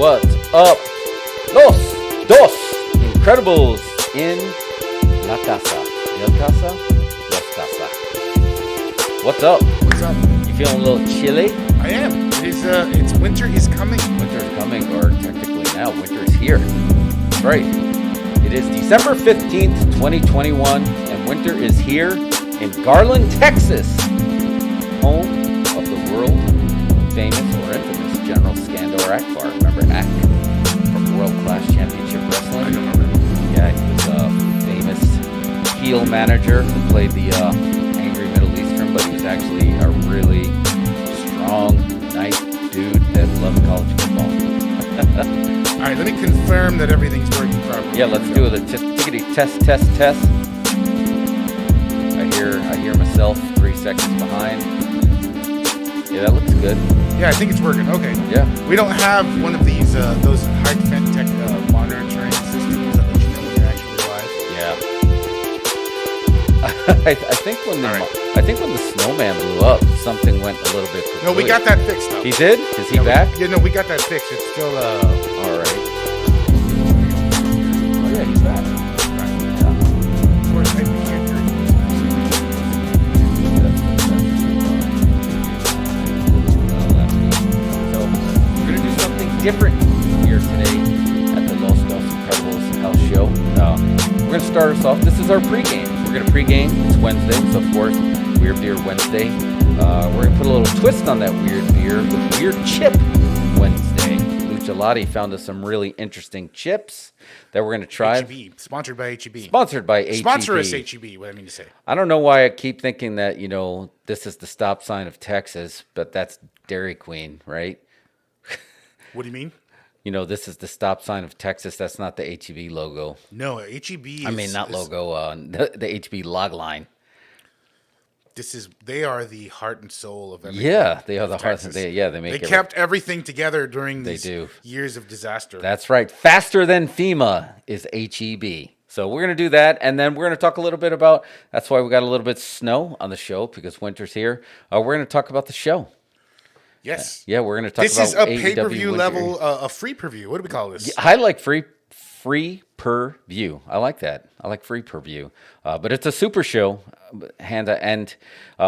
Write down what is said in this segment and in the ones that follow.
What's up? Los dos incredibles in la casa. El casa? Los casa. What's up? What's up? You feeling a little chilly? I am. It's winter is coming. Winter is coming, or technically now, winter is here. That's right. It is December 15th, 2021, and winter is here in Garland, Texas, home of the world famous or infamous General Skandor Akbar. Remember Ak from World Class Championship Wrestling? I don't remember. Yeah, he was a famous heel manager who played the angry Middle Eastern, but he was actually a really strong, nice dude that loved college football. All right, let me confirm that everything's working properly. Yeah, let's do it. Tickety test. I hear myself 3 seconds behind. Yeah, that looks good. Yeah, I think it's working. Okay. Yeah. We don't have one of these those high tech monitoring systems that let you know when you're actually live. Yeah. I think when the snowman blew up, something went a little bit. No, we got that fixed though. He did? Is he back? Yeah, no, we got that fixed. It's still All right. Oh yeah, he's back. Of course, we can't hear you. So we're gonna do something different here today at the Los Dos Incredibles House Show. We're gonna start us off. This is our pregame. We're gonna pregame. It's Wednesday, so of course, Weird Beer Wednesday. We're gonna put a little twist on that weird beer with Weird Chip Wednesday. Gelati found us some really interesting chips that we're going to try. HEB, sponsored by HEB. Sponsored by HEB. Sponsor us, HEB, what I mean to say. I don't know why I keep thinking that, this is the stop sign of Texas, but that's Dairy Queen, right? What do you mean? This is the stop sign of Texas. That's not the HEB logo. No, HEB is... I mean, not logo, the HEB log line. They are the heart and soul of everything. Yeah, they are the heart. Texas. They make. They kept everything together during these years of disaster. That's right. Faster than FEMA is HEB. So we're gonna do that, and then we're gonna talk a little bit about. That's why we got a little bit of snow on the show because winter's here. We're gonna talk about the show. Yes. Yeah, we're gonna talk about. This is a AEW pay-per-view winter. level, a free preview. What do we call this? Yeah, I like free per view. I like that. I like free per view. But it's a super show. And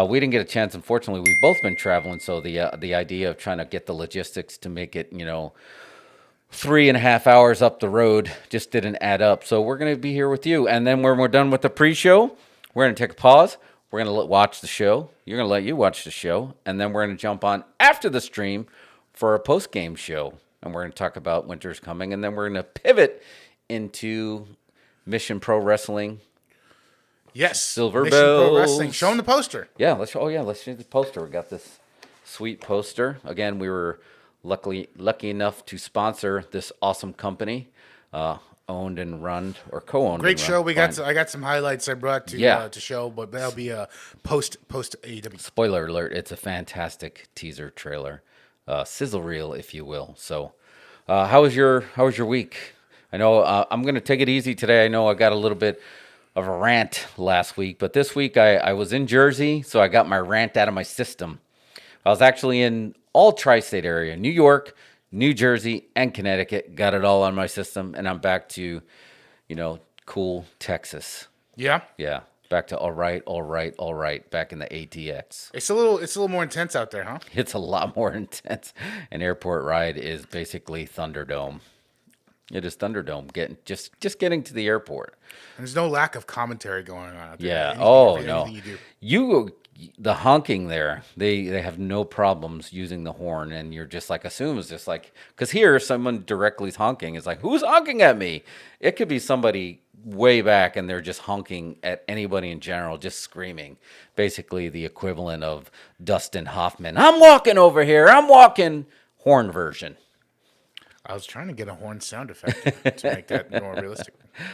we didn't get a chance. Unfortunately, we've both been traveling, so the idea of trying to get the logistics to make it, 3.5 hours up the road just didn't add up. So we're going to be here with you, and then when we're done with the pre-show, we're going to take a pause. We're going to watch the show. You're going to let you watch the show, and then we're going to jump on after the stream for a post-game show, and we're going to talk about winter's coming, and then we're going to pivot into Mission Pro Wrestling. Yes, Silver Mission Bells. Pro Wrestling. Show them the poster. Yeah, let's see the poster. We got this sweet poster. Again, we were lucky enough to sponsor this awesome company, owned and run or co-owned. Great show. I got some highlights I brought to show, but that'll be a post AEW. Spoiler alert! It's a fantastic teaser trailer, sizzle reel, if you will. So, how was your week? I know I'm going to take it easy today. I know I got a little bit of a rant last week, but this week I was in Jersey, so I got my rant out of my system. I was actually in all tri-state area, New York, New Jersey, and Connecticut. Got it all on my system, and I'm back to, cool Texas. Yeah? Yeah, back to all right, back in the ATX. It's a little more intense out there, huh? It's a lot more intense. An airport ride is basically Thunderdome. It is Thunderdome. Getting to the airport. And there's no lack of commentary going on out there. Yeah. Anything No. You do. The honking there. They have no problems using the horn, and you're just like assume it's just like because here someone directly is honking. It's like who's honking at me? It could be somebody way back, and they're just honking at anybody in general, just screaming. Basically, the equivalent of Dustin Hoffman. I'm walking over here. I'm walking. Horn version. I was trying to get a horn sound effect to make that more realistic.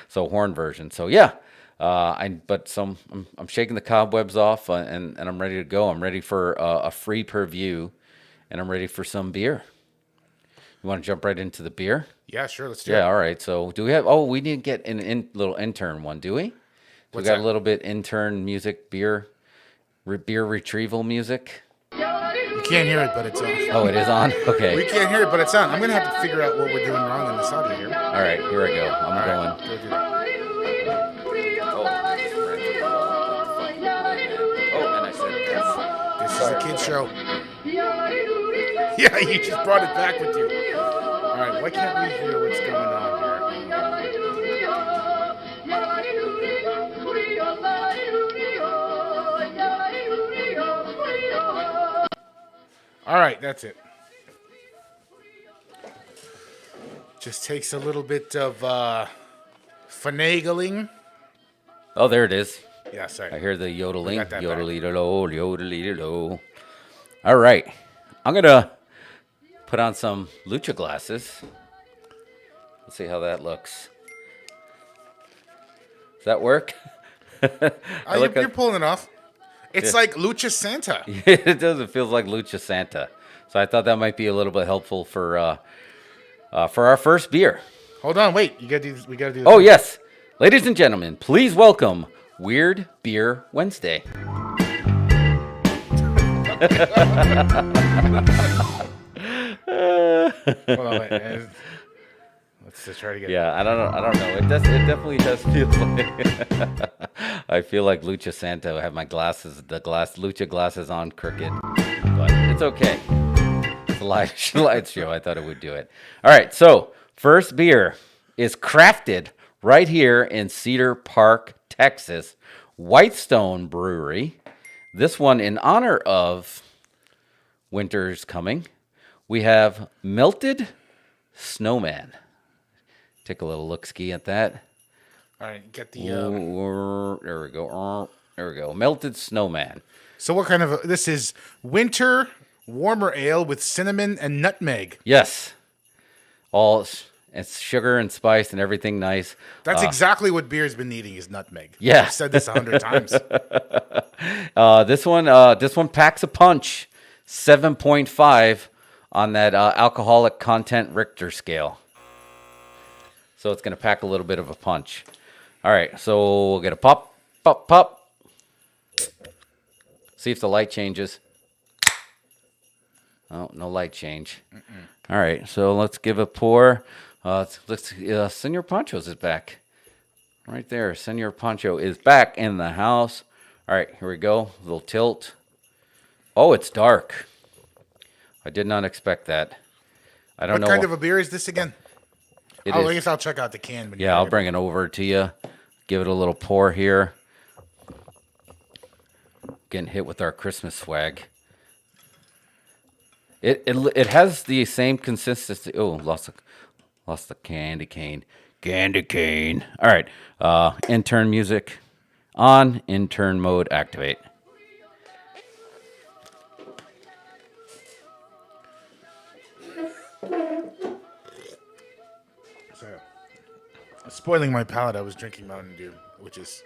So horn version. So yeah, I'm shaking the cobwebs off and I'm ready to go. I'm ready for a free per view, and I'm ready for some beer. You want to jump right into the beer? Yeah, sure. Let's do it. Yeah, all right. So do we have? Oh, we didn't get an little intern one, do we? We got a little bit intern music, beer retrieval music. You can't hear it, but it's on. Oh, it is on? We Okay. can't hear it, but it's on. I'm gonna have to figure out what we're doing wrong in this audio here. All right, here I go. I'm going. Go do that. Oh, and I said yes. This is a kid's show. Yeah, you just brought it back with you. All right, why can't we hear what's going on here? All right, that's it. Just takes a little bit of finagling. Oh, there it is. Yeah, sorry. I hear the yodeling. got that Yodelito, yodelito. All right. I'm going to put on some lucha glasses. Let's see how that looks. Does that work? You're pulling it off. It's like Lucha Santa. It does. It feels like Lucha Santa. So I thought that might be a little bit helpful for our first beer. Hold on, wait. We gotta do this. Oh, yes. Ladies and gentlemen, please welcome Weird Beer Wednesday. Hold on, wait. Let's just try to get. Yeah, I don't know. It definitely does feel like I feel like Lucha Santa. I have my lucha glasses on crooked, but it's okay. It's a live show. I thought it would do it. All right, so first beer is crafted right here in Cedar Park, Texas, Whitestone Brewery. This one in honor of winter's coming. We have Melted Snowman. Take a little look-ski at that. All right, get the. There we go. There we go. Melted Snowman. So what kind of this is winter warmer ale with cinnamon and nutmeg. Yes. It's sugar and spice and everything nice. That's exactly what beer's been needing is nutmeg. Yeah. I've said this 100 times. This one packs a punch. 7.5 on that alcoholic content Richter scale. So it's going to pack a little bit of a punch. All right, so we'll get a pop, pop, pop. See if the light changes. Oh, no light change. All right, so let's give a pour. Senor Pancho's is back. Right there, Senor Pancho is back in the house. All right, here we go. A little tilt. Oh, it's dark. I did not expect that. I don't know. What kind of a beer is this again? I guess I'll check out the can. Yeah, I'll bring it over to you. Give it a little pour here. Getting hit with our Christmas swag. It has the same consistency. Oh, lost the candy cane. Candy cane. All right. Intern music on. Intern mode activate. Spoiling my palate, I was drinking Mountain Dew, which is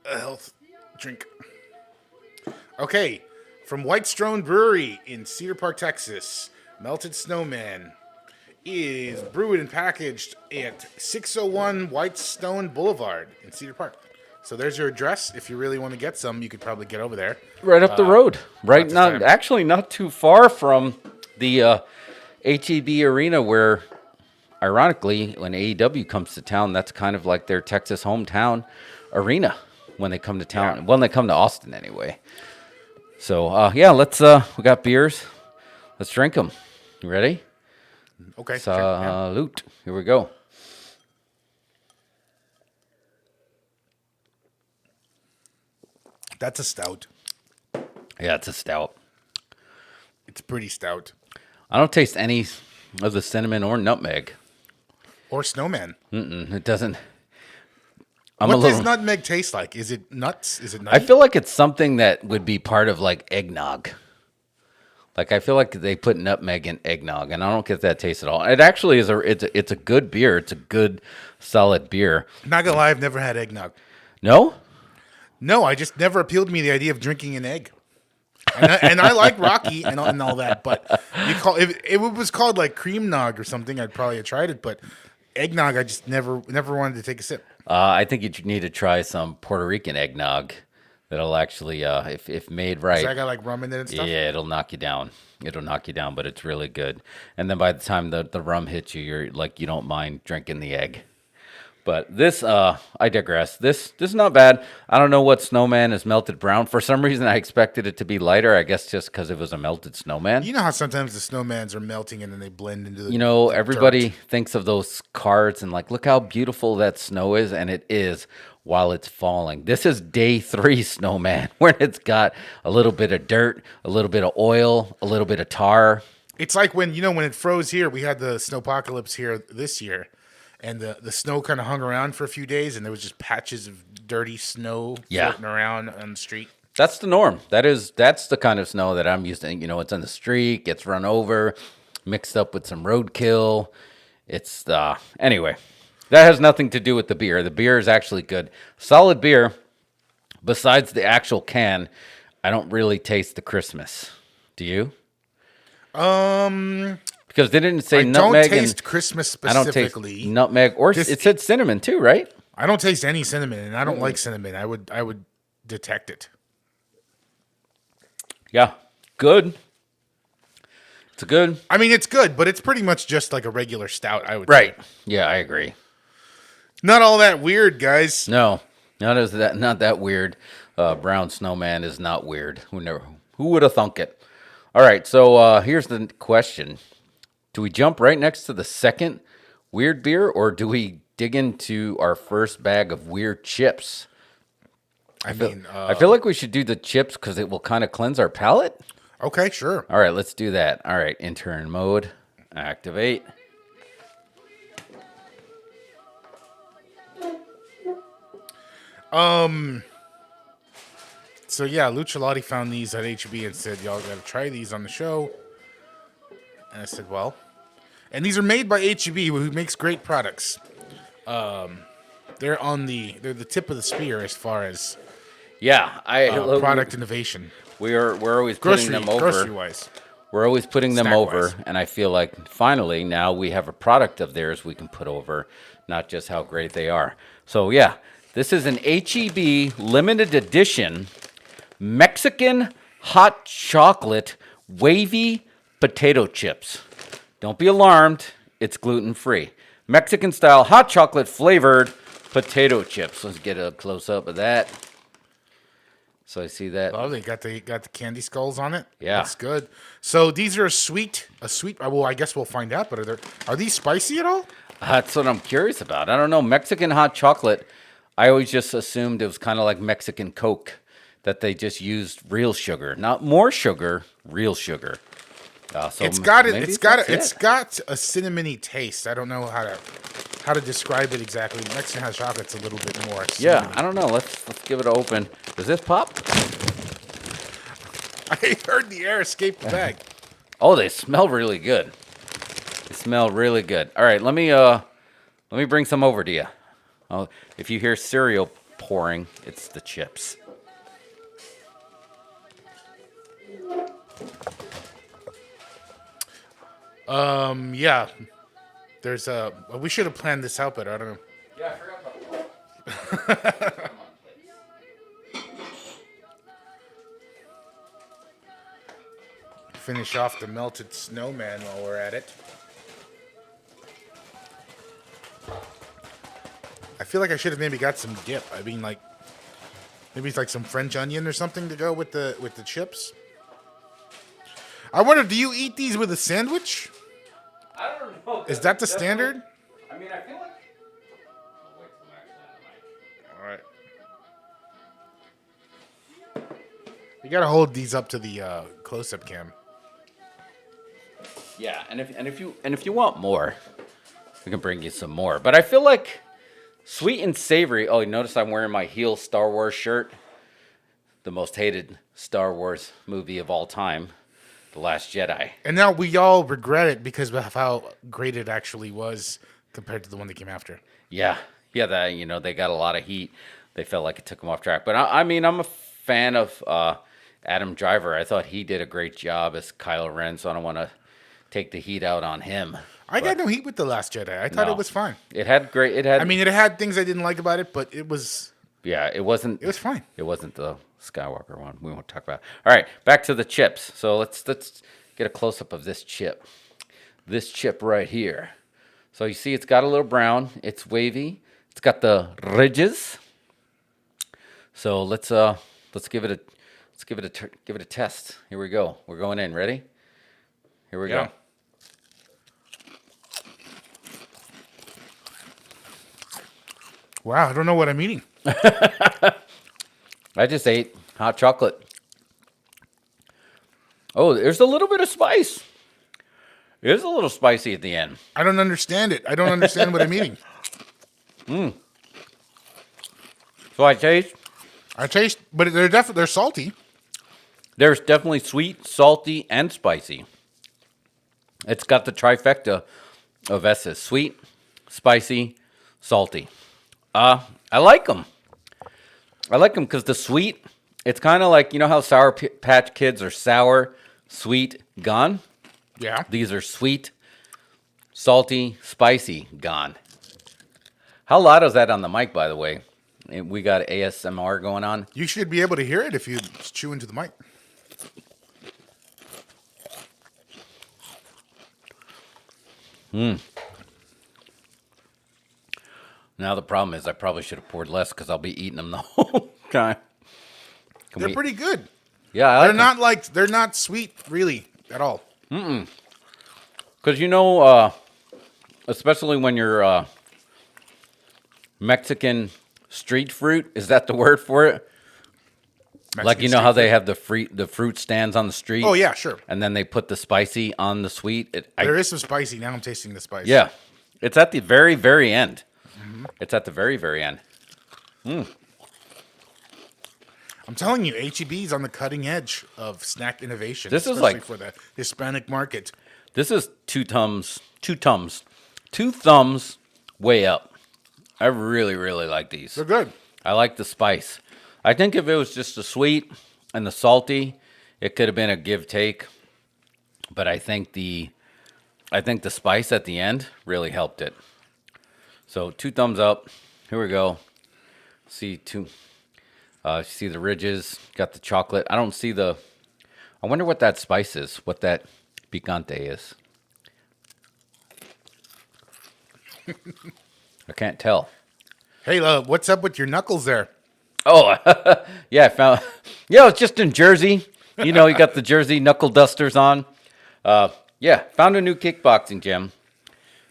a health drink. Okay, from Whitestone Brewery in Cedar Park, Texas, Melted Snowman is brewed and packaged at 601 Whitestone Boulevard in Cedar Park. So there's your address. If you really want to get some, you could probably get over there. Right up the road. Right, not too far from the HEB Arena where... Ironically, when AEW comes to town, that's kind of like their Texas hometown arena when they come to town. Yeah. When they come to Austin, anyway. So, let's. We got beers. Let's drink them. You ready? Okay. Salute. Sure, yeah. Here we go. That's a stout. Yeah, it's a stout. It's pretty stout. I don't taste any of the cinnamon or nutmeg. Or snowman. It doesn't. What does nutmeg taste like? Is it nuts? Is it nutty? I feel like it's something that would be part of like eggnog. Like I feel like they put nutmeg in eggnog, and I don't get that taste at all. It actually is it's a good beer. It's a good, solid beer. Not gonna lie, I've never had eggnog. No? No, I just never appealed to me the idea of drinking an egg. And I like Rocky and all that, but if it was called like cream nog or something, I'd probably have tried it. But eggnog, I just never wanted to take a sip. I think you need to try some Puerto Rican eggnog. That'll actually, if made Does right, that got like rum in it and stuff? yeah, it'll knock you down. It'll knock you down, but it's really good. And then by the time the rum hits you, you're like you don't mind drinking the egg. But this, I digress. This is not bad. I don't know what snowman is melted brown. For some reason, I expected it to be lighter. I guess just because it was a melted snowman. You know how sometimes the snowmans are melting and then they blend into You know, the everybody dirt. thinks of those cards and like, look how beautiful that snow is, and it is while it's falling. This is day 3 snowman, where it's got a little bit of dirt, a little bit of oil, a little bit of tar. It's like when when it froze here. We had the snowpocalypse here this year, and the snow kind of hung around for a few days, and there was just patches of dirty snow Yeah. floating around on the street. That's the norm. That's the kind of snow that I'm used to. You know, it's on the street, gets run over, mixed up with some roadkill. It's anyway. That has nothing to do with the beer. The beer is actually good. Solid beer. Besides the actual can, I don't really taste the Christmas. Do you? Because they didn't say I don't nutmeg taste and Christmas I don't taste specifically. nutmeg or This- it said cinnamon too, right? I don't taste any cinnamon, and I don't like cinnamon. I would detect it. Yeah. Good. It's good. I mean, it's good, but it's pretty much just like a regular stout. I would Right. say. Yeah, I agree. Not all that weird, guys. No, not that weird. Brown snowman is not weird. Who would have thunk it? All right, so here's the question: do we jump right next to the second weird beer, or do we dig into our first bag of weird chips? I mean, I feel like we should do the chips because it will kind of cleanse our palate. okay, sure. All right, let's do that. All right, intern mode, activate. So yeah, Lucialotti found these at HB and said, "Y'all got to try these on the show." And I said, "Well," and these are made by HB, who makes great products. They're the tip of the spear as far as Yeah, product innovation, we're always putting them over. grocery wise. We're always putting them Snack-wise. over, and I feel like finally now we have a product of theirs we can put over, not just how great they are. So yeah, this is an HEB limited edition Mexican hot chocolate wavy potato chips. Don't be alarmed, it's gluten free. Mexican style hot chocolate flavored potato chips. Let's get a close up of that. So I see that. Oh, they got the candy skulls on it. Yeah. That's good. So these are a sweet. Well, I guess we'll find out. But are these spicy at all? That's what I'm curious about. I don't know. Mexican hot chocolate, I always just assumed it was kind of like Mexican Coke, that they just used real sugar. Not more sugar, real sugar. So It's got it. maybe It's got that's it. It's got a cinnamony taste. I don't know how to describe it exactly. Mexican hot chocolate's a little bit more. Yeah, cinnamony. I don't know. Let's give it an open. Does this pop? I heard the air escape the bag. Oh, they smell really good. They smell really good. All right, let me bring some over to you. Oh, if you hear cereal pouring, it's the chips. Yeah. There's a. We should have planned this out better. I don't know. Yeah, I forgot about that. Finish off the melted snowman while we're at it. I feel like I should have maybe got some dip. I mean, like maybe it's like some French onion or something to go with the chips. I wonder, do you eat these with a sandwich? I don't know. Is that the standard? I mean, I feel like. All right. You gotta hold these up to the close-up cam. Yeah, and if you want more, we can bring you some more. But I feel like sweet and savory. Oh, you notice I'm wearing my heel Star Wars shirt. The most hated Star Wars movie of all time, The Last Jedi. And now we all regret it because of how great it actually was compared to the one that came after. Yeah, that they got a lot of heat. They felt like it took them off track. But I mean, I'm a fan of Adam Driver. I thought he did a great job as Kylo Ren, so I don't want to take the heat out on him. I got no heat with The Last Jedi. I thought No. it was fine. It had great. It had. I mean, it had things I didn't like about it, but it was yeah, it wasn't. fine. It wasn't the Skywalker one. We won't talk about. All right, back to the chips. So let's get a close up of this chip. This chip right here. So you see, it's got a little brown. It's wavy. It's got the ridges. So let's give it a test. Here we go. We're going in. Ready? Here we go. Wow, I don't know what I'm eating. I just ate hot chocolate. Oh, there's a little bit of spice. It is a little spicy at the end. I don't understand it. I don't understand what I'm eating. So I taste. But they're salty. There's definitely sweet, salty, and spicy. It's got the trifecta of S's: sweet, spicy, salty. I like them. I like them because the sweet, it's kind of like, you know how Sour Patch Kids are sour, sweet, gone? Yeah. These are sweet, salty, spicy, gone. How loud is that on the mic, by the way? We got ASMR going on. You should be able to hear it if you chew into the mic. Now the problem is I probably should have poured less because I'll be eating them the whole time. They're pretty good. Yeah, I like they're not sweet really at all. because especially when you're Mexican street fruit. Is that the word for it? Like, you know how they have the fruit stands on the street? Oh yeah, sure. And then they put the spicy on the sweet. There is some spicy. Now I'm tasting the spice. Yeah. It's at the very, very end. It's at the very, very end. I'm telling you, HEB's on the cutting edge of snack innovation. This is especially like for the Hispanic market. This is two thumbs way up. I really, really like these. They're good. I like the spice. I think if it was just the sweet and the salty, it could have been a give take. But I think the spice at the end really helped it. So 2 thumbs up. Here we go. See see the ridges. Got the chocolate. I don't see the. I wonder what that spice is. What that picante is. I can't tell. Hey, what's up with your knuckles there? Oh, yeah, I found. Yeah, it's just in Jersey. You know, you got the Jersey knuckle dusters on. Yeah, found a new kickboxing gym,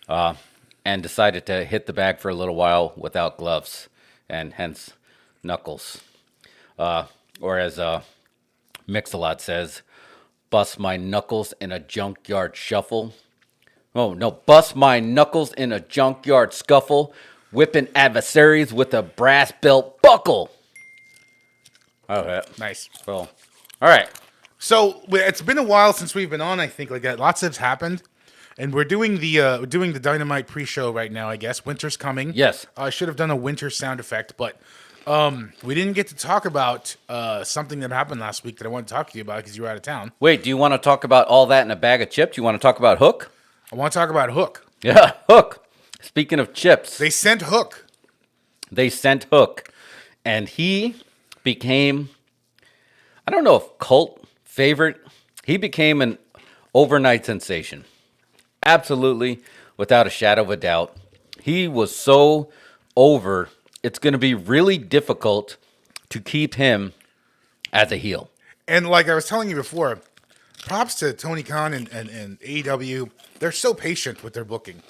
and decided to hit the bag for a little while without gloves, and hence knuckles. Or as Mix-a-Lot says, bust my knuckles in a junkyard shuffle. Oh, no, bust my knuckles in a junkyard scuffle, whipping adversaries with a brass belt buckle. Okay. Nice. Well, all right. So it's been a while since we've been on. I think lots has happened, and we're doing the Dynamite pre-show right now. I guess winter's coming. Yes. I should have done a winter sound effect, but we didn't get to talk about something that happened last week that I want to talk to you about because you were out of town. Wait, do you want to talk about all that in a bag of chips? You want to talk about Hook? I want to talk about Hook. Yeah, Hook. Speaking of chips, They sent Hook. and he became, I don't know if cult favorite. He became an overnight sensation. Absolutely, without a shadow of a doubt. He was so over, it's going to be really difficult to keep him as a heel. And like I was telling you before, props to Tony Khan and AEW. They're so patient with their booking.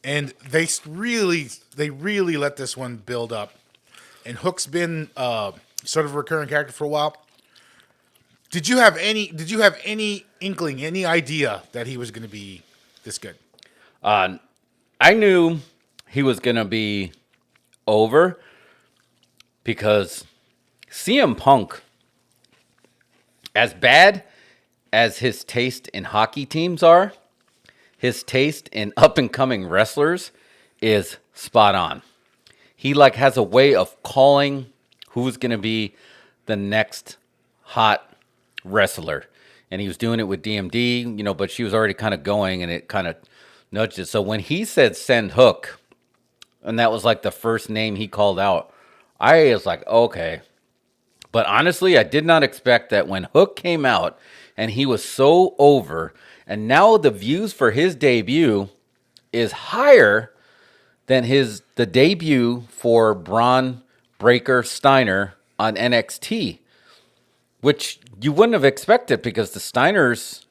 And they really let this one build up. And Hook's been sort of a recurring character for a while. Did you have any inkling, any idea that he was going to be this good? I knew he was going to be over because CM Punk, as bad as his taste in hockey teams are, his taste in up-and-coming wrestlers is spot on. He has a way of calling who's going to be the next hot wrestler. And he was doing it with DMD, but she was already kind of going, and it kind of nudged it. So when he said send Hook, and that was the first name he called out, I was like, okay, But honestly, I did not expect that when Hook came out and he was so over, and now the views for his debut is higher than the debut for Braun Breaker Steiner on NXT, which you wouldn't have expected because the Steiners,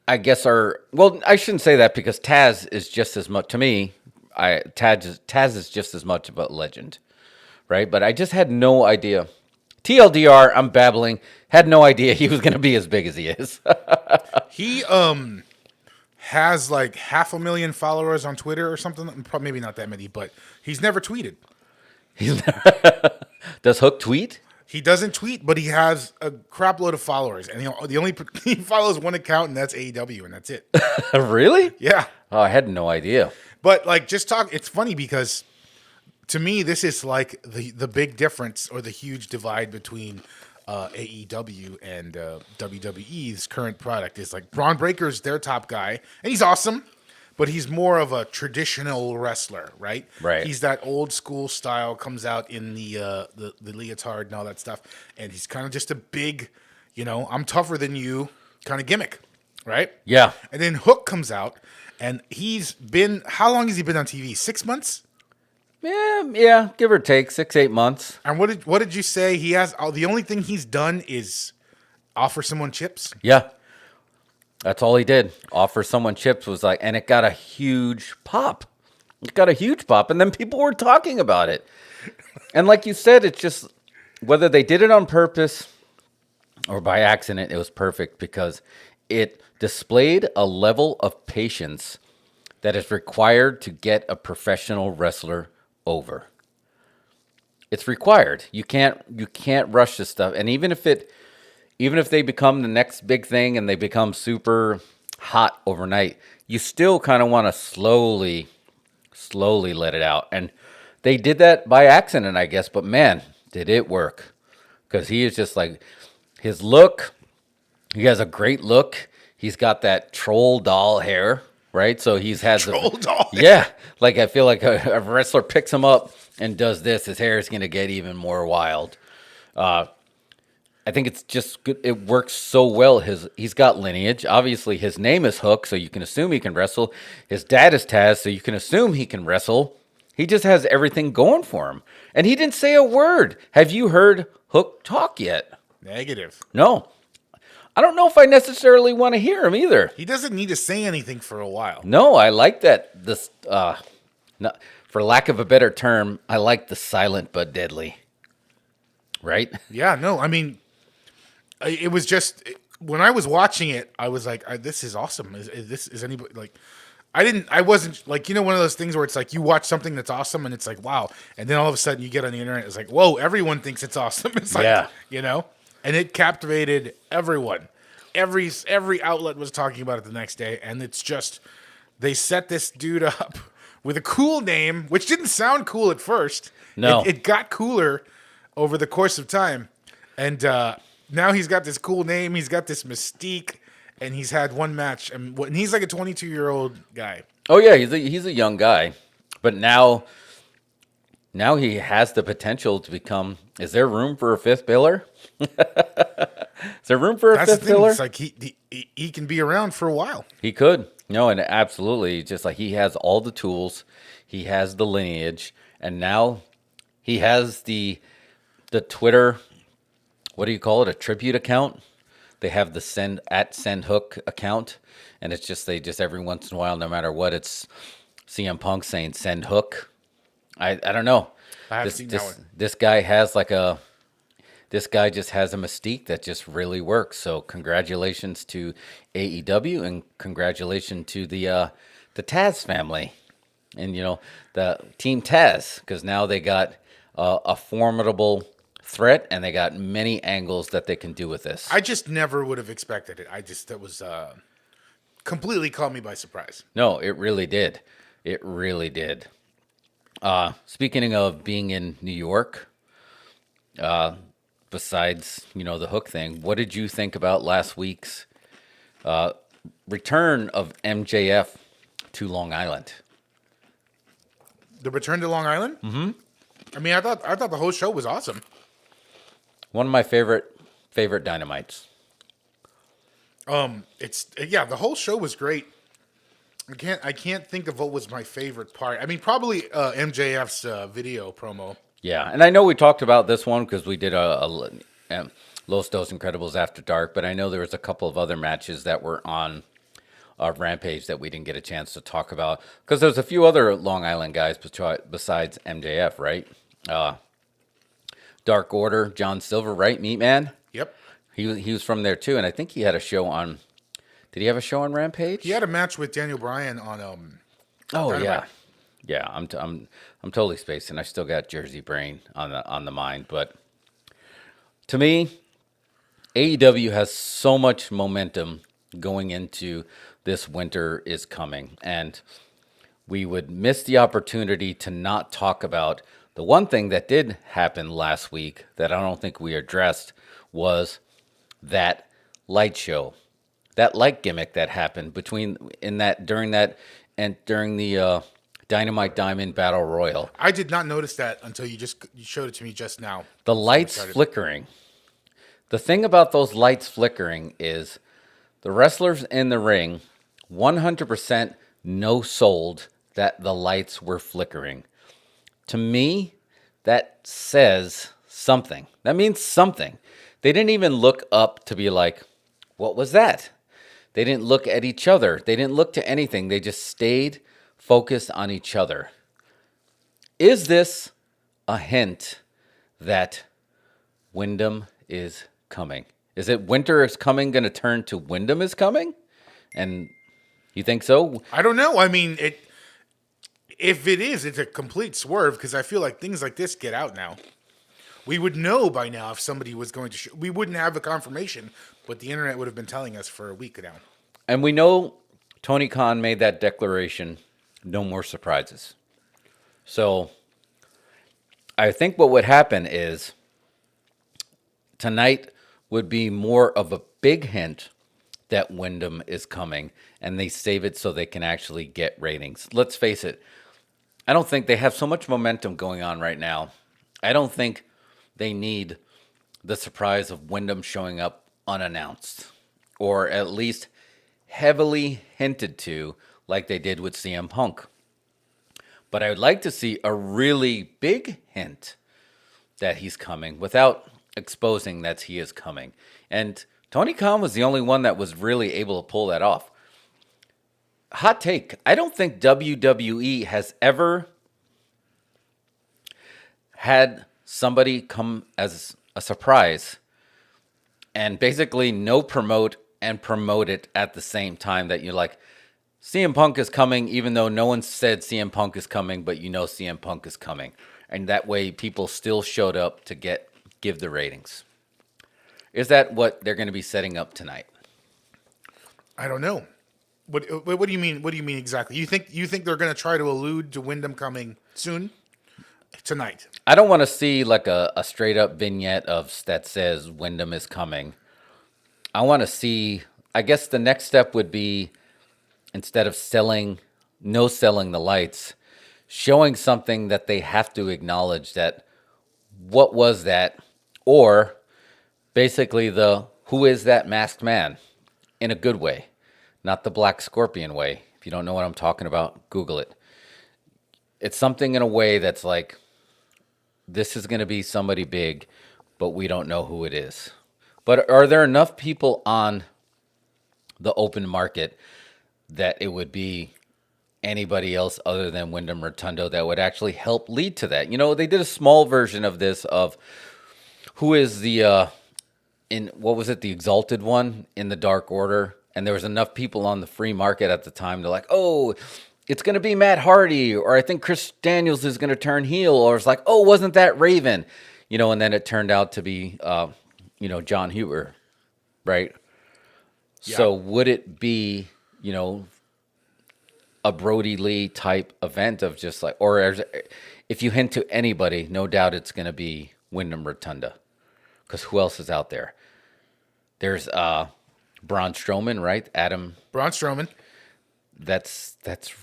I guess, are, well, I shouldn't say that because Taz is just as much to me. Taz is just as much of a legend, right? But I just had no idea. TLDR, I'm babbling. Had no idea he was going to be as big as he is. He has like 500,000 followers on Twitter or something. Probably maybe not that many, but he's never tweeted. Does Hook tweet? He doesn't tweet, but he has a crap load of followers, and the only he follows one account, and that's AEW, and that's it. Really? Yeah. Oh, I had no idea. But like, just talk. It's funny because to me, this is like the big difference or the huge divide between AEW and WWE's current product is like Braun Breaker's their top guy, and he's awesome, but he's more of a traditional wrestler, right? Right. He's that old school style, comes out in the leotard and all that stuff, and he's kind of just a big, I'm tougher than you kind of gimmick, right? Yeah. And then Hook comes out, and how long has he been on TV? 6 months? Yeah, give or take 6-8 months. And what did you say? He has the only thing he's done is offer someone chips. Yeah, that's all he did. Offer someone chips was like, and it got a huge pop. It got a huge pop, and then people were talking about it. And like you said, it's just whether they did it on purpose or by accident, it was perfect because it displayed a level of patience that is required to get a professional wrestler over. It's required. You can't rush this stuff. And even if they become the next big thing and they become super hot overnight, you still kind of want to slowly let it out. And they did that by accident, I guess, but man, did it work. Because he is just like, his look, he has a great look. He's got that troll doll hair, right? So he's had Troll doll hair. Yeah, like I feel like a wrestler picks him up and does this, his hair is going to get even more wild. I think it's just good. It works so well. He's got lineage. Obviously, his name is Hook, so you can assume he can wrestle. His dad is Taz, so you can assume he can wrestle. He just has everything going for him. And he didn't say a word. Have you heard Hook talk yet? Negative. No. I don't know if I necessarily want to hear him either. He doesn't need to say anything for a while. No, I like that. For lack of a better term, I like the silent but deadly. Right? Yeah, no, I mean, it was just when I was watching it, I was like, "This is awesome." Is anybody like? I wasn't like, one of those things where it's like you watch something that's awesome and it's like, wow, and then all of a sudden you get on the internet, it's like, whoa, everyone thinks it's awesome. It's like, yeah. And it captivated everyone. Every outlet was talking about it the next day, and it's just they set this dude up with a cool name, which didn't sound cool at first. No, it got cooler over the course of time, and now he's got this cool name. He's got this mystique, and he's had one match, and he's like a 22-year-old guy. Oh yeah, he's a young guy, but now he has the potential to become. Is there room for a fifth pillar? Is there room for a fifth pillar? It's like he can be around for a while. He could. No, and absolutely, just like he has all the tools, he has the lineage, and now he has the Twitter. What do you call it? A tribute account. They have the send Hook account, and it's just they every once in a while, no matter what, it's CM Punk saying send Hook. I don't know. I haven't seen that one. This guy just has a mystique that just really works. So congratulations to AEW and congratulations to the Taz family and the Team Taz, because now they got a formidable threat and they got many angles that they can do with this. I just never would have expected it. That was completely caught me by surprise. No, it really did. It really did. Speaking of being in New York, besides, the Hook thing, what did you think about last week's return of MJF to Long Island? The return to Long Island? Mm-hmm. I mean, I thought the whole show was awesome. One of my favorite Dynamites. The whole show was great. I can't think of what was my favorite part. I mean, probably MJF's video promo. Yeah, and I know we talked about this one because we did a Los Dos Incredibles After Dark, but I know there was a couple of other matches that were on Rampage that we didn't get a chance to talk about because there's a few other Long Island guys besides MJF, right? Dark Order, John Silver, right? Meat Man. Yep. He was from there too, and I think he had a show on. Did he have a show on Rampage? He had a match with Daniel Bryan on Oh Dynamite. yeah. I'm totally spacing. I still got Jersey Brain on the mind, but to me, AEW has so much momentum going into this winter is coming, and we would miss the opportunity to not talk about the one thing that did happen last week that I don't think we addressed was that light show, that light gimmick that happened during the Dynamite Diamond Battle Royal. I did not notice that until you showed it to me just now. The lights flickering. The thing about those lights flickering is the wrestlers in the ring 100% no sold that the lights were flickering. To me, that says something. That means something. They didn't even look up to be like, what was that? They didn't look at each other. They didn't look to anything. They just stayed focused on each other. Is this a hint that Wyndham is coming? Is it Winter is coming going to turn to Wyndham is coming? And you think so? I don't know. I mean, if it is, it's a complete swerve because I feel like things like this get out now. We would know by now if somebody was going to we wouldn't have a confirmation, but the internet would have been telling us for a week now. And we know Tony Khan made that declaration, no more surprises. So I think what would happen is tonight would be more of a big hint that Wyndham is coming, and they save it so they can actually get ratings. Let's face it, I don't think they have so much momentum going on right now. I don't think they need the surprise of Wyndham showing up unannounced, or at least heavily hinted to like they did with CM Punk. But I would like to see a really big hint that he's coming without exposing that he is coming. And Tony Khan was the only one that was really able to pull that off. Hot take. I don't think WWE has ever had somebody come as a surprise and basically no promote and promote it at the same time that you're like, CM Punk is coming, even though no one said CM Punk is coming, but you know CM Punk is coming. And that way people still showed up to give the ratings. Is that what they're going to be setting up tonight? I don't know. What do you mean? What do you mean exactly? You think they're going to try to allude to Wyndham coming soon? Tonight. I don't want to see like a straight up vignette that says Wyndham is coming. I want to see, I guess the next step would be instead of selling the lights, showing something that they have to acknowledge that what was that, or basically the who is that masked man in a good way, not the Black Scorpion way. If you don't know what I'm talking about, Google it. It's something in a way that's like, this is going to be somebody big, but we don't know who it is. But are there enough people on the open market that it would be anybody else other than Wyndham Rotundo that would actually help lead to that? You know, they did a small version of this of who is the, the Exalted One in the Dark Order. And there was enough people on the free market at the time. They're like, oh, it's going to be Matt Hardy, or I think Chris Daniels is going to turn heel, or it's like, oh, wasn't that Raven? You know, and then it turned out to be, John Huber, right? Yeah. So would it be, a Brody Lee type event of just like, or if you hint to anybody, no doubt it's going to be Wyndham Rotunda, because who else is out there? There's Braun Strowman, right? Braun Strowman. That's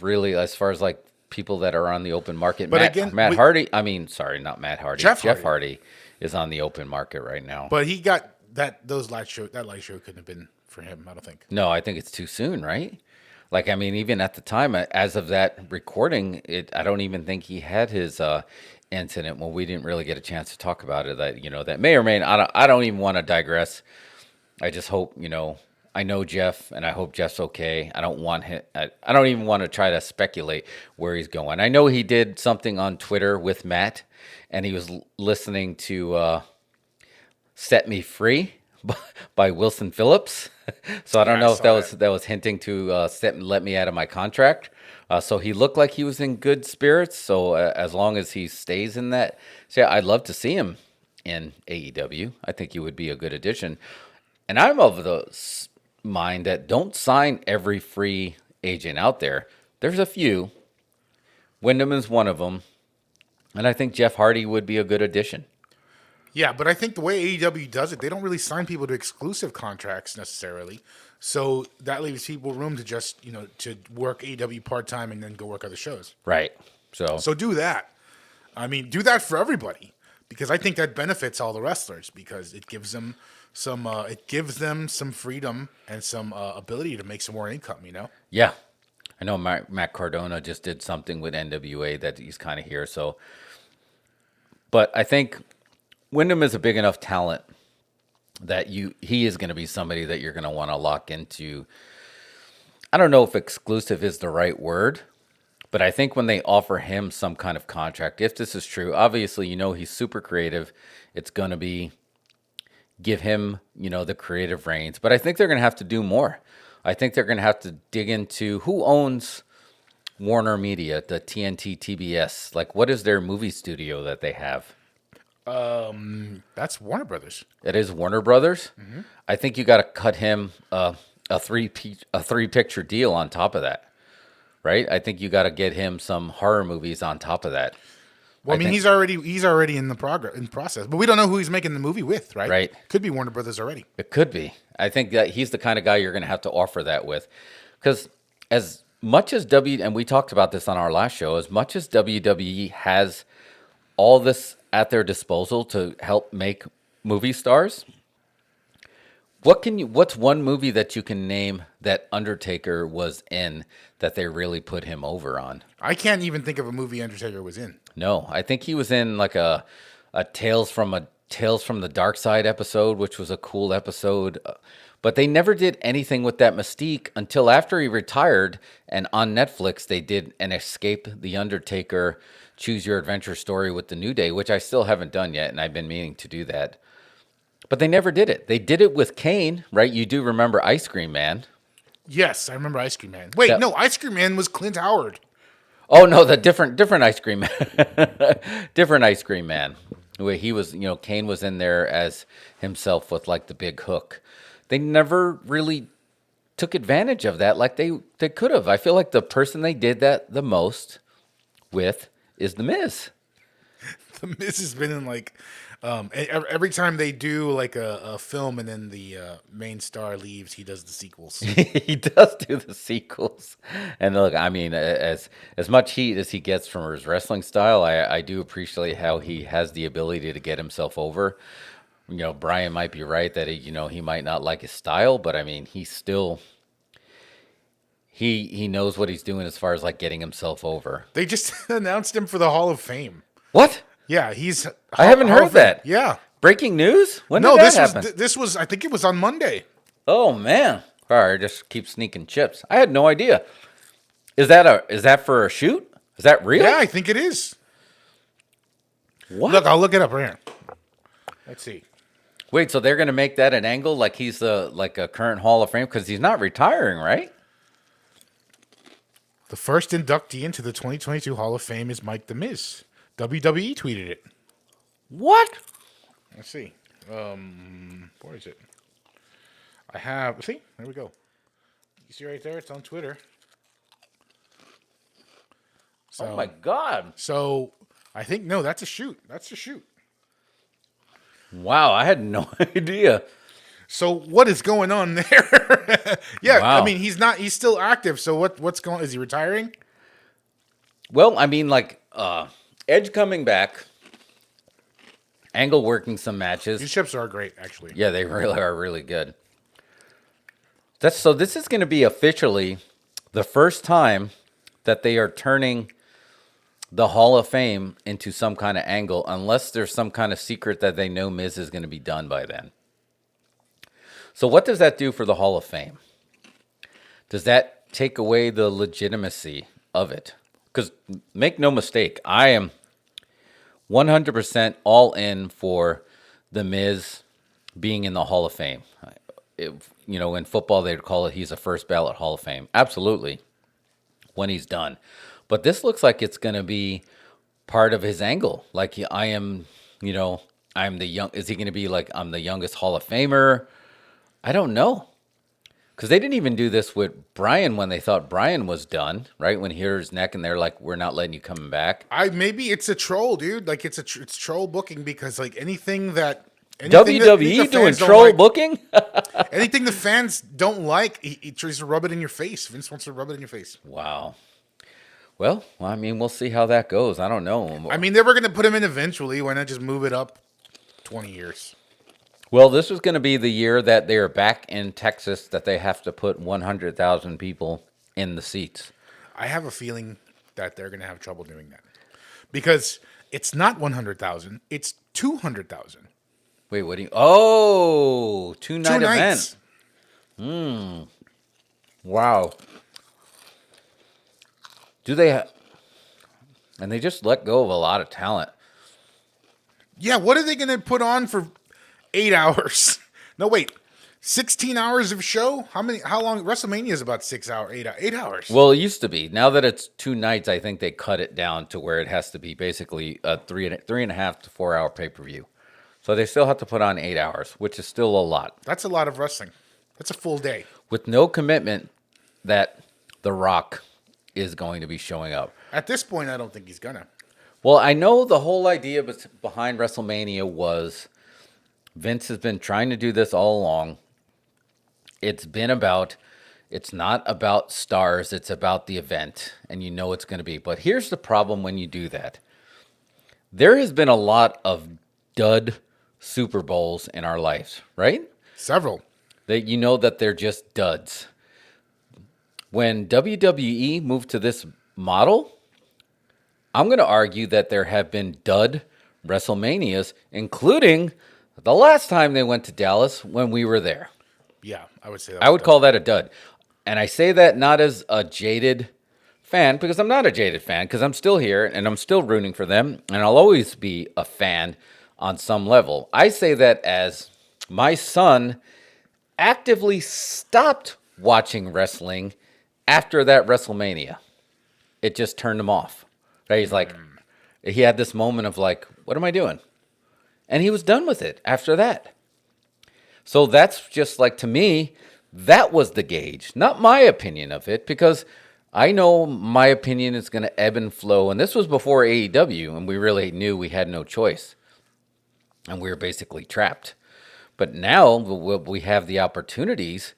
really as far as like people that are on the open market. But Matt Hardy. I mean, sorry, not Matt Hardy. Jeff Hardy is on the open market right now. But he got those light show. That light show couldn't have been for him. I don't think. No, I think it's too soon, right? Like, I mean, even at the time, as of that recording, I don't even think he had his incident. Well, we didn't really get a chance to talk about it. That may or may not. I don't even want to digress. I just hope, I know Jeff, and I hope Jeff's okay. I don't want him. I don't even want to try to speculate where he's going. I know he did something on Twitter with Matt, and he was listening to "Set Me Free" by Wilson Phillips. So I don't know if that was hinting to let me out of my contract. So he looked like he was in good spirits. So as long as he stays in that, so yeah, I'd love to see him in AEW. I think he would be a good addition. And I'm of the mind that don't sign every free agent out there. There's a few. Wyndham is one of them. And I think Jeff Hardy would be a good addition. Yeah, but I think the way AEW does it, they don't really sign people to exclusive contracts necessarily. So that leaves people room to just, to work AEW part-time and then go work other shows. Right. So do that. I mean, do that for everybody, because I think that benefits all the wrestlers, because it gives them some freedom and some ability to make some more income, Yeah. I know Matt Cardona just did something with NWA that he's kind of here. So, but I think Wyndham is a big enough talent that he is going to be somebody that you're going to want to lock into. I don't know if exclusive is the right word, but I think when they offer him some kind of contract, if this is true, obviously, he's super creative. It's going to be give him, the creative reins. But I think they're going to have to do more. I think they're going to have to dig into who owns Warner Media, the TNT TBS. Like, what is their movie studio that they have? That's Warner Brothers. It is Warner Brothers. Mm-hmm. I think you got to cut him a three picture deal on top of that, right? I think you got to get him some horror movies on top of that. Well, I mean, he's already in the process, but we don't know who he's making the movie with, right? Right. Could be Warner Brothers already. It could be. I think that he's the kind of guy you're going to have to offer that with, because as much as and we talked about this on our last show, as much as WWE has all this at their disposal to help make movie stars, what's one movie that you can name that Undertaker was in that they really put him over on? I can't even think of a movie Undertaker was in. No, I think he was in like a Tales from the Dark Side episode, which was a cool episode. But they never did anything with that mystique until after he retired, and on Netflix they did an Escape the Undertaker Choose Your Adventure story with the New Day, which I still haven't done yet, and I've been meaning to do that. But they never did it. They did it with Kane, right? You do remember Ice Cream Man. Yes, I remember Ice Cream Man. Wait, no, Ice Cream Man was Clint Howard. Oh, no, the different Ice Cream Man. Different Ice Cream Man. Where he was, Kane was in there as himself with like the big hook. They never really took advantage of that like they could have. I feel like the person they did that the most with is The Miz. The Miz has been in like every time they do like a film and then the main star leaves, he does the sequels. He does do the sequels. And look, I mean, as much heat as he gets from his wrestling style, I do appreciate how he has the ability to get himself over. Brian might be right that he might not like his style, but I mean, he's still he knows what he's doing as far as like getting himself over. They just announced him for the Hall of Fame. What? Yeah, he's. I haven't heard that. Yeah. Breaking news? When did that happen? This was. I think it was on Monday. Oh man! All right, just keep sneaking chips. I had no idea. Is that for a shoot? Is that real? Yeah, I think it is. What? Look, I'll look it up right here. Let's see. Wait, so they're gonna make that an angle like he's like a current Hall of Fame because he's not retiring, right? The first inductee into the 2022 Hall of Fame is Mike The Miz. WWE tweeted it. What? Let's see. Where is it? See, there we go. You see right there? It's on Twitter. So, oh my God. So I think, no, that's a shoot. That's a shoot. Wow, I had no idea. So what is going on there? Yeah, wow. I mean, he's still active. So what's going, is he retiring? Well, I mean, like, Edge coming back, Angle working some These matches. chips are great, actually. Yeah, they really are really good. So this is going to be officially the first time that they are turning the Hall of Fame into some kind of angle, unless there's some kind of secret that they know Miz is going to be done by then. So what does that do for the Hall of Fame? Does that take away the legitimacy of it? Because make no mistake, I am 100% all in for the Miz being in the Hall of Fame. In football, they'd call it he's a first ballot Hall of Fame. Absolutely, when he's done. But this looks like it's going to be part of his angle. Like I am, I'm the young. Is he going to be like I'm the youngest Hall of Famer? I don't know. Because they didn't even do this with Brian when they thought Brian was done, right? When he hurt his neck and they're like, we're not letting you come back. Maybe it's a troll, dude. Like it's troll booking because like anything that WWE doing troll booking? Anything the fans don't like, he tries to rub it in your face. Vince wants to rub it in your face. Wow. Well, I mean, we'll see how that goes. I don't know. I mean, they were going to put him in eventually. Why not just move it up 20 years? Well, this was going to be the year that they're back in Texas that they have to put 100,000 people in the seats. I have a feeling that they're going to have trouble doing that. Because it's not 100,000, it's 200,000. Wait, what do you... Oh, two-night nights. event. Wow. Do they... And they just let go of a lot of talent. Yeah, what are they going to put on for 8 hours? No, wait. 16 hours of show? How long? WrestleMania is about 6 hours, 8 hours. Well, it used to be. Now that it's 2 nights, I think they cut it down to where it has to be basically a 3.5 to 4 hour pay-per-view. So they still have to put on 8 hours, which is still a lot. That's a lot of wrestling. That's a full day. With no commitment that The Rock is going to be showing up. At this point, I don't think he's gonna. Well, I know the whole idea behind WrestleMania was Vince has been trying to do this all along. It's not about stars, it's about the event, and you know it's going to be. But here's the problem when you do that. There has been a lot of dud Super Bowls in our lives, right? Several. That you know that they're just duds. When WWE moved to this model, I'm going to argue that there have been dud WrestleManias, including the last time they went to Dallas when we were there. Yeah, I would say that. I would call that a dud. And I say that not as a jaded fan, because I'm not a jaded fan, because I'm still here and I'm still rooting for them, and I'll always be a fan on some level. I say that as my son actively stopped watching wrestling after that WrestleMania. It just turned him off. Right? He's like, he had this moment of like, what am I doing? And he was done with it after that. So that's just like, to me, that was the gauge, not my opinion of it, because I know my opinion is going to ebb and flow. And this was before AEW, and we really knew we had no choice. And we were basically trapped. But now we have the opportunities.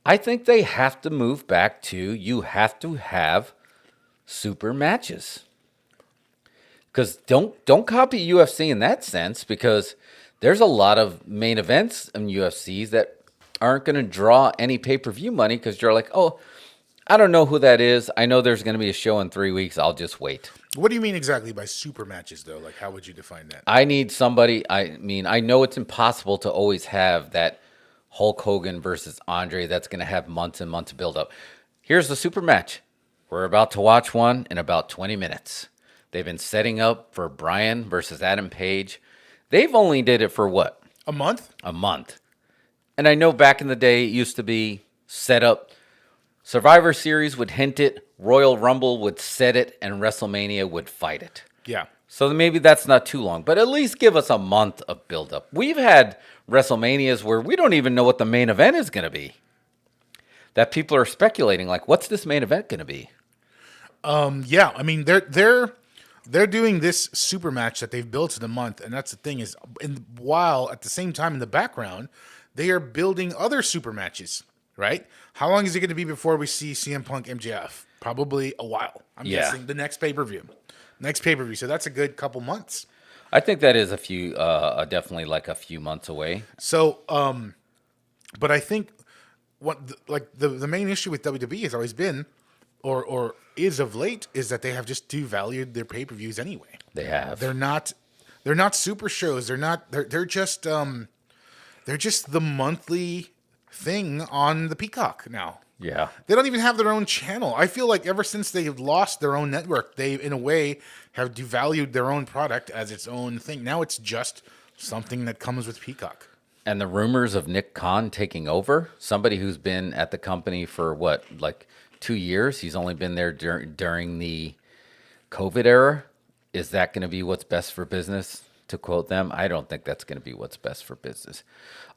I think they have to move back to, you have to have super matches. Because don't copy UFC in that sense, because there's a lot of main events in UFCs that aren't going to draw any pay-per-view money because you're like, oh, I don't know who that is. I know there's going to be a show in 3 weeks. I'll just wait. What do you mean exactly by super matches, though? Like, how would you define that? I need somebody. I mean, I know it's impossible to always have that Hulk Hogan versus Andre that's going to have months and months of build-up. Here's the super match. We're about to watch one in about 20 minutes. They've been setting up for Bryan versus Adam Page. They've only did it for what? A month? A month. And I know back in the day it used to be set up. Survivor Series would hint it, Royal Rumble would set it, and WrestleMania would fight it. Yeah. So maybe that's not too long, but at least give us a month of build-up. We've had WrestleManias where we don't even know what the main event is going to be. That people are speculating, like, what's this main event going to be? Yeah. I mean, they're doing this super match that they've built in a month, and that's the thing is, while at the same time in the background, they are building other super matches, right? How long is it going to be before we see CM Punk MJF? Probably a while. I'm guessing the next pay-per-view. So that's a good couple months. I think that is a few, definitely like a few months away. So, but I think the main issue with WWE has always been, or is of late, is that they have just devalued their pay per views anyway. They have. They're not super shows. They're just the monthly thing on the Peacock now. Yeah. They don't even have their own channel. I feel like ever since they've lost their own network, they, in a way, have devalued their own product as its own thing. Now it's just something that comes with Peacock. And the rumors of Nick Khan taking over, somebody who's been at the company for what, like 2 years? He's only been there during the COVID era. Is that going to be what's best for business? To quote them, I don't think that's going to be what's best for business.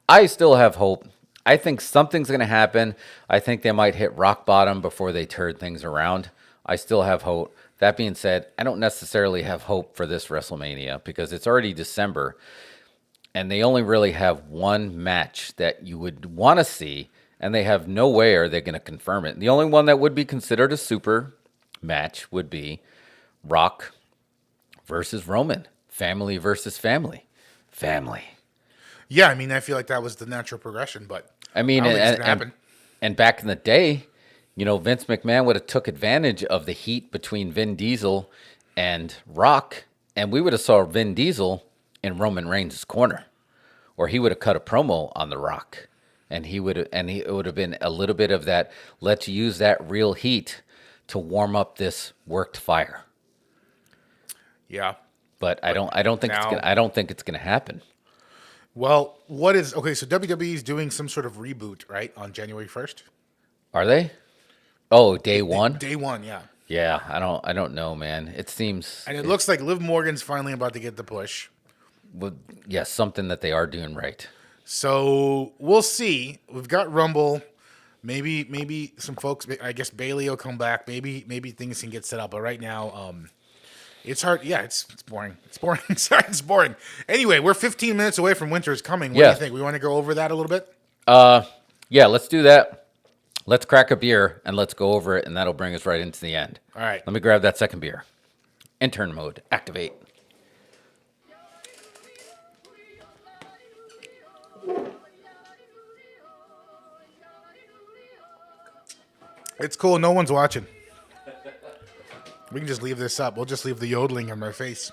I still have hope. I think something's going to happen. I think they might hit rock bottom before they turn things around. I still have hope. That being said, I don't necessarily have hope for this WrestleMania because it's already December and they only really have one match that you would want to see, and they have no way are they going to confirm it. The only one that would be considered a super match would be Rock versus Roman. Family versus family. Family. Yeah, I mean, I feel like that was the natural progression, but I mean, I don't think it's gonna happen. and back in the day, Vince McMahon would have took advantage of the heat between Vin Diesel and Rock, and we would have saw Vin Diesel in Roman Reigns' corner, or he would have cut a promo on The Rock, and it would have been a little bit of that. Let's use that real heat to warm up this worked fire. Yeah. But I don't think now- I don't think it's gonna happen. Well, okay? So WWE is doing some sort of reboot, right, on January 1st. Are they? Oh, day one. Day one, yeah. Yeah, I don't know, man. It seems, And it looks like Liv Morgan's finally about to get the push. well, yes, something that they are doing right. So we'll see. We've got Rumble. Maybe some folks. I guess Bailey will come back. Maybe things can get set up. But right now, it's hard. Yeah, it's boring. It's boring. Sorry, it's boring. Anyway, we're 15 minutes away from Winter is Coming. What do Yeah. you think? We want to go over that a little bit? Yeah, let's do that. Let's crack a beer and let's go over it, and that'll bring us right into the end. All right. Let me grab that second beer. Intern mode, activate. It's cool. No one's watching. We can just leave this up. We'll just leave the yodeling on my face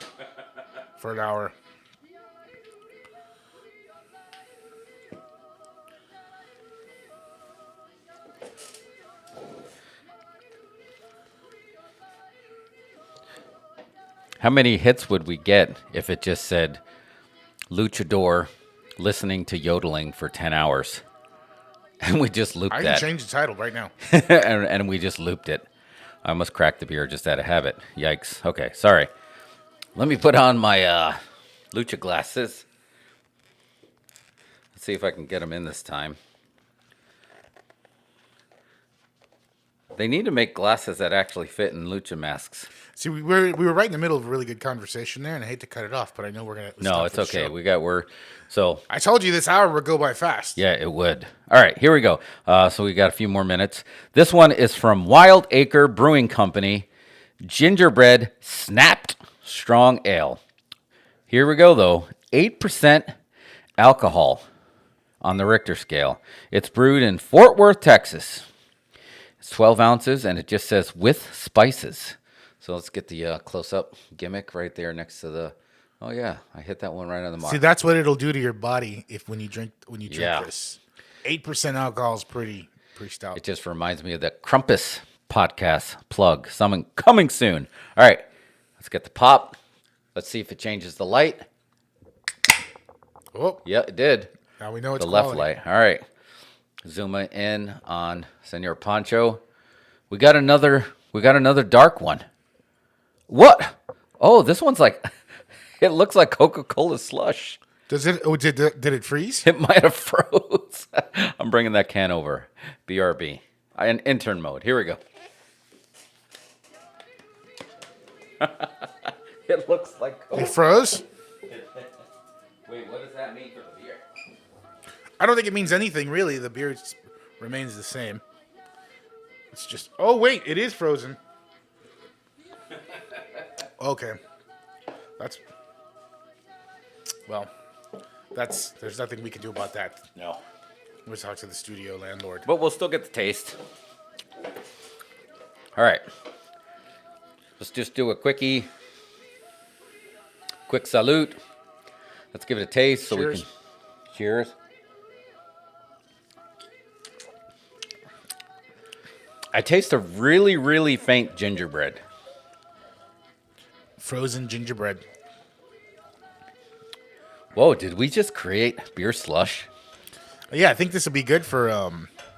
for an hour. How many hits would we get if it just said luchador listening to yodeling for 10 hours? And we just looped I can that. change the title right now. and we just looped it. I almost cracked the beer just out of habit. Yikes. Okay, sorry. Let me put on my lucha glasses. Let's see if I can get them in this time. They need to make glasses that actually fit in lucha masks. See, we were right in the middle of a really good conversation there, and I hate to cut it off, but I know we're gonna. No, it's okay. So I told you this hour would go by fast. yeah, it would. All right, here we go. So we got a few more minutes. This one is from Wild Acre Brewing Company, Gingerbread Snapped Strong Ale. Here we go, though. 8% alcohol on the Richter scale. It's brewed in Fort Worth, Texas. It's 12 ounces, and it just says with spices. So let's get the close-up gimmick right there next to the. Oh yeah, I hit that one right on the mark. See, that's what it'll do to your body when you drink Yeah. this. 8% alcohol is pretty stout. It just reminds me of the Crumpus podcast plug. Something coming soon. All right, let's get the pop. Let's see if it changes the light. Oh, Yeah, it did. now we know it's The left quality. light. All right. Zoom in on Senor Pancho. We got another dark one. What? Oh, this one's like it looks like Coca-Cola slush. Does it? Oh, did it freeze? It might have froze. I'm bringing that can over. BRB. In intern mode. Here we go. It looks like Coke. It froze. Wait, what does that mean for the beer? I don't think it means anything really. The beer remains the same. It's just. Oh wait, it is frozen. Okay, that's. Well, there's nothing we can do about that. No. We'll talk to the studio landlord. But we'll still get the taste. All right. Let's just do a quick salute. Let's give it a taste so we can. Cheers. I taste a really, really faint gingerbread. Frozen gingerbread. Whoa, did we just create beer slush? Yeah, I think this would be good for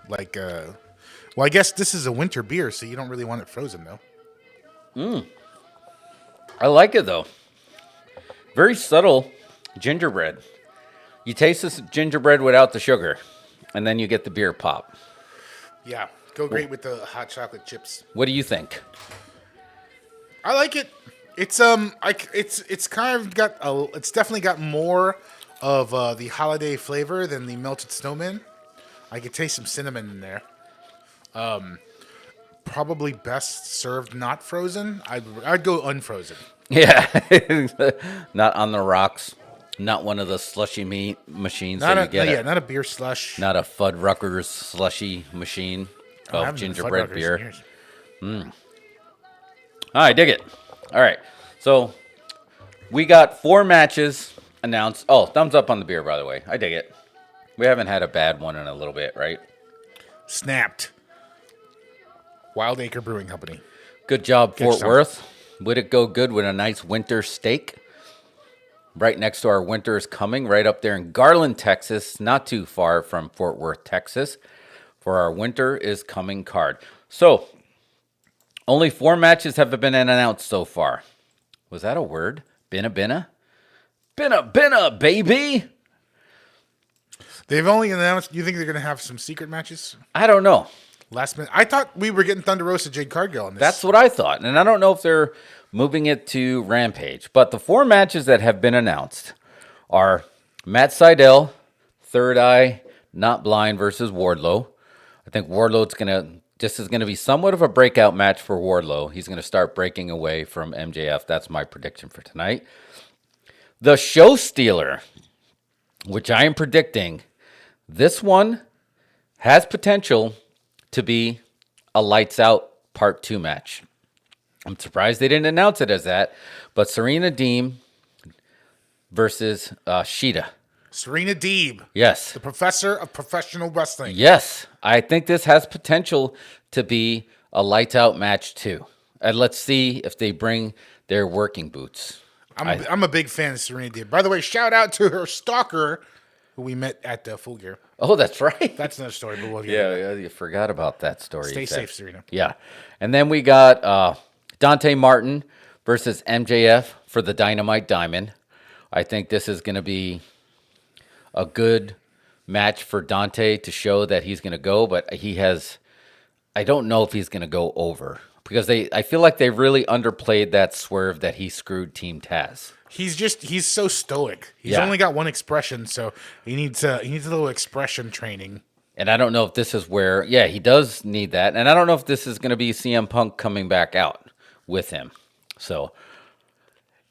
well, I guess this is a winter beer, so you don't really want it frozen though. I like it though. Very subtle gingerbread. You taste this gingerbread without the sugar, and then you get the beer pop. Yeah, go great with the hot chocolate chips. What do you think? I like it. It's it's kind of got it's definitely got more of the holiday flavor than the melted snowman. I could taste some cinnamon in there. Probably best served not frozen. I'd go unfrozen. Yeah, not on the rocks. Not one of the slushy meat machines Not that you get. not a beer slush. Not a Fuddruckers slushy machine of gingerbread beer. I dig it. All right. So we got 4 matches announced. Oh, thumbs up on the beer, by the way. I dig it. We haven't had a bad one in a little bit, right? Snapped. Wild Acre Brewing Company. Good job, Good Fort stuff. Worth. Would it go good with a nice winter steak? Right next to our Winter is Coming, right up there in Garland, Texas, not too far from Fort Worth, Texas, for our Winter is Coming card. So, only 4 matches have been announced so far. Was that a word? Binna binna? Binna binna, baby! They've only announced. Do you think they're going to have some secret matches? I don't know. Last minute. I thought we were getting Thunder Rosa Jade Cargill on this. That's what I thought. And I don't know if they're moving it to Rampage. But the 4 matches that have been announced are Matt Sydal, Third Eye, Not Blind versus Wardlow. I think this is going to be somewhat of a breakout match for Wardlow. He's going to start breaking away from MJF. That's my prediction for tonight. The Show Stealer, which I am predicting, this one has potential to be a Lights Out Part 2 match. I'm surprised they didn't announce it as that, but Serena Deeb versus Sheeta. Serena Deeb, Yes. the professor of professional wrestling. Yes. I think this has potential to be a Lights Out match too. And let's see if they bring their working boots. I'm a big fan of Serena Deeb. By the way, shout out to her stalker, who we met at Full Gear. Oh, that's right. That's another story, but we'll get Yeah, you forgot about that story. Stay safe, Serena. Yeah. And then we got Dante Martin versus MJF for the Dynamite Diamond. I think this is going to be a good match for Dante to show that he's going to go, but I don't know if he's going to go over because I feel like they really underplayed that swerve that he screwed Team Taz. He's so stoic. He's Yeah. only got one expression, so he needs a little expression training. And I don't know if this is where, he does need that. And I don't know if this is going to be CM Punk coming back out with him. So,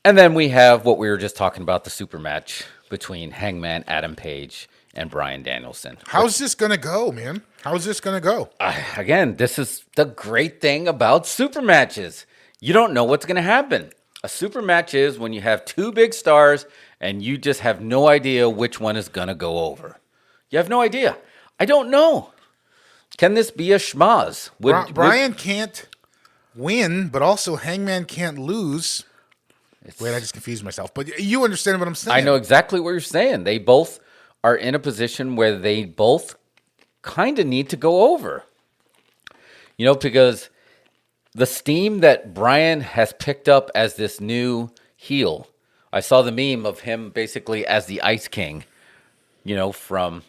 and then we have what we were just talking about, the super match between Hangman Adam Page and Bryan Danielson. How's this gonna go, man? How's this gonna go? Again, this is the great thing about super matches. You don't know what's going to happen. A super match is when you have 2 big stars and you just have no idea which one is going to go over. You have no idea. I don't know. Can this be a schmaz? Brian can't win, but also Hangman can't lose. Wait, I just confused myself. But you understand what I'm saying. I know exactly what you're saying. They both are in a position where they both kind of need to go over. Because the steam that Brian has picked up as this new heel, I saw the meme of him basically as the Ice King, from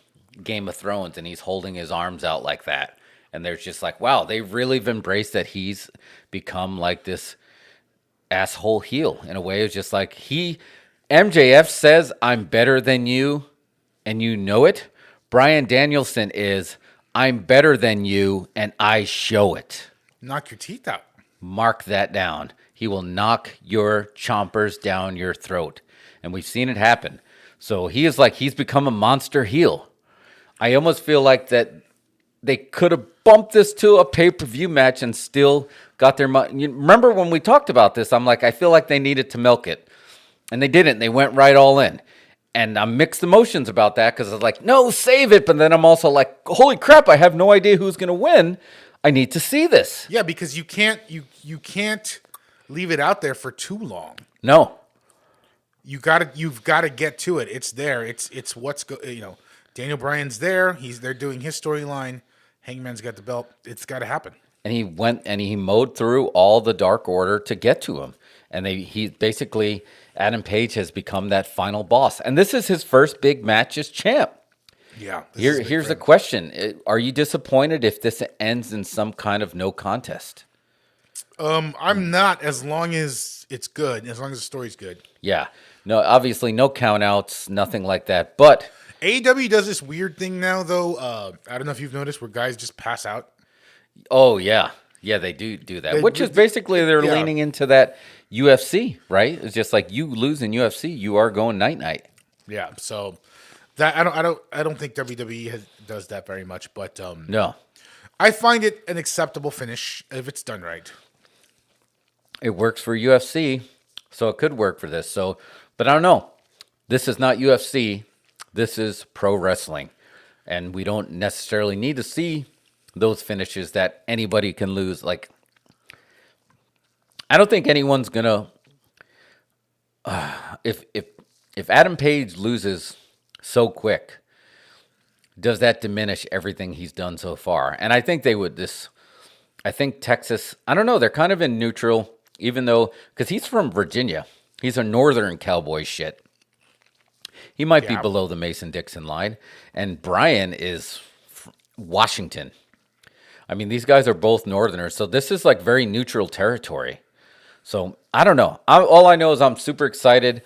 Game of Thrones, and he's holding his arms out like that. And they're just like, wow, they really have embraced that he's become like this asshole heel in a way. It's just like MJF says, I'm better than you, and you know it. Bryan Danielson is, I'm better than you, and I show it. Knock your teeth out. Mark that down. He will knock your chompers down your throat. And we've seen it happen. So he's become a monster heel. I almost feel like that they could have bumped this to a pay-per-view match and still got their money. Remember when we talked about this? I'm like, I feel like they needed to milk it. And they didn't. They went right all in. And I'm mixed emotions about that because I was like, no, save it. But then I'm also like, holy crap, I have no idea who's going to win. I need to see this. Yeah, because you can't leave it out there for too long. No. You've got to get to it. It's there. It's Daniel Bryan's there. They're doing his storyline. Hangman's got the belt. It's got to happen. And he went and he mowed through all the Dark Order to get to him. And he basically, Adam Page has become that final boss. And this is his first big match as champ. Yeah. Here's the question. Are you disappointed if this ends in some kind of no contest? I'm not, as long as it's good, as long as the story's good. Yeah. No, obviously no countouts, nothing like that. But AEW does this weird thing now, though. I don't know if you've noticed, where guys just pass out. oh yeah. Yeah, they do that. Which is basically they're yeah. leaning into that UFC, right? It's just like you lose in UFC, you are going night-night. Yeah, so that I don't think WWE does that very much, but No. I find it an acceptable finish if it's done right. It works for UFC, so it could work for this. So, but I don't know. This is not UFC. This is pro wrestling. And we don't necessarily need to see those finishes that anybody can lose. Like, I don't think anyone's gonna if Adam Page loses so quick, does that diminish everything he's done so far? And I think they would I think Texas, I don't know, they're kind of in neutral, even though, because he's from Virginia. He's a northern cowboy shit. He might be below the Mason-Dixon line. And Brian is Washington. I mean, these guys are both northerners, so this is like very neutral territory. So, I don't know. All I know is I'm super excited.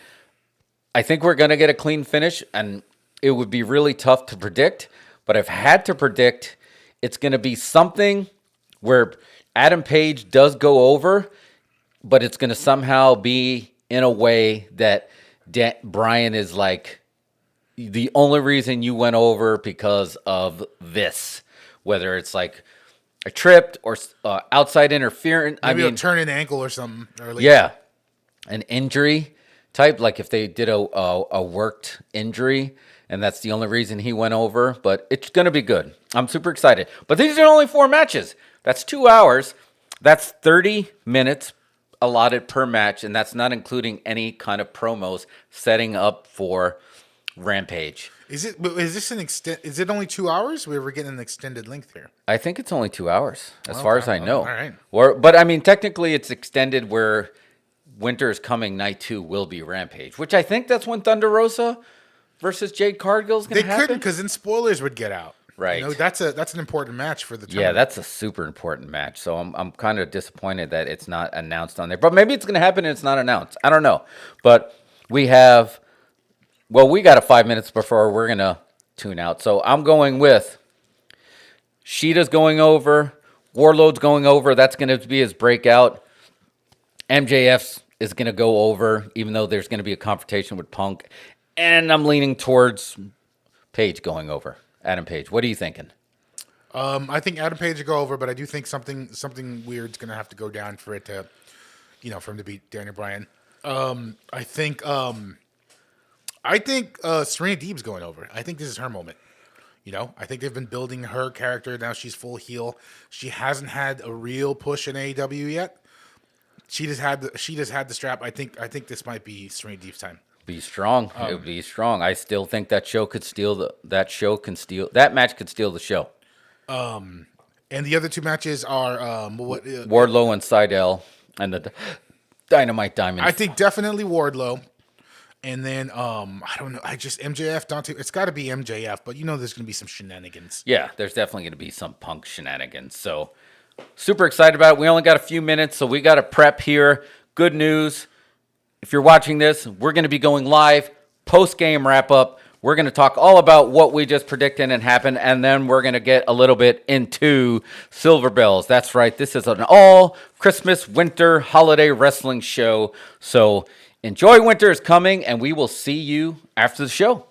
I think we're going to get a clean finish, and it would be really tough to predict. But I've had to predict it's going to be something where Adam Page does go over, but it's going to somehow be in a way that Brian is like, the only reason you went over because of this. Whether it's like a trip or outside interference. Maybe a turn an ankle or something. Or yeah, an injury type. Like if they did a worked injury, and that's the only reason he went over. But it's going to be good. I'm super excited. But these are only 4 matches. That's 2 hours. That's 30 minutes allotted per match, and that's not including any kind of promos setting up for Rampage. Is this an extent? Is it only 2 hours? We're getting an extended length here. I think it's only 2 hours, as far as I know. All right. But I mean, technically, it's extended where Winter is Coming Night 2 will be Rampage, which I think that's when Thunder Rosa versus Jade Cargill is going to happen. They couldn't, because then spoilers would get out. Right. You know, that's an important match for the tournament. Yeah, that's a super important match. So I'm kind of disappointed that it's not announced on there. But maybe it's going to happen and it's not announced. I don't know. But we got 5 minutes before we're going to tune out. So I'm going with Sheeta's going over. Wardlow's going over. That's going to be his breakout. MJF is going to go over, even though there's going to be a confrontation with Punk. And I'm leaning towards Page going over. Adam Page, what are you thinking? I think Adam Page will go over, but I do think something weird's going to have to go down for it to, for him to beat Daniel Bryan. I think Serena Deeb's going over. I think this is her moment. I think they've been building her character. Now she's full heel. She hasn't had a real push in AEW yet. She just had the strap. I think this might be Serena Deeb's time. Be strong. It would be strong. I still think that that match could steal the show. And the other two matches are Wardlow and Seidel and the Dynamite Diamond. I think definitely Wardlow. And then I don't know. I just MJF Dante. It's got to be MJF, but there's going to be some shenanigans. Yeah, there's definitely going to be some Punk shenanigans. So super excited about it. We only got a few minutes, so we got to prep here. Good news. If you're watching this, we're going to be going live, post-game wrap-up. We're going to talk all about what we just predicted and happened, and then we're going to get a little bit into Silver Bells. That's right. This is an all-Christmas, winter, holiday wrestling show. So Enjoy winter is coming, and we will see you after the show.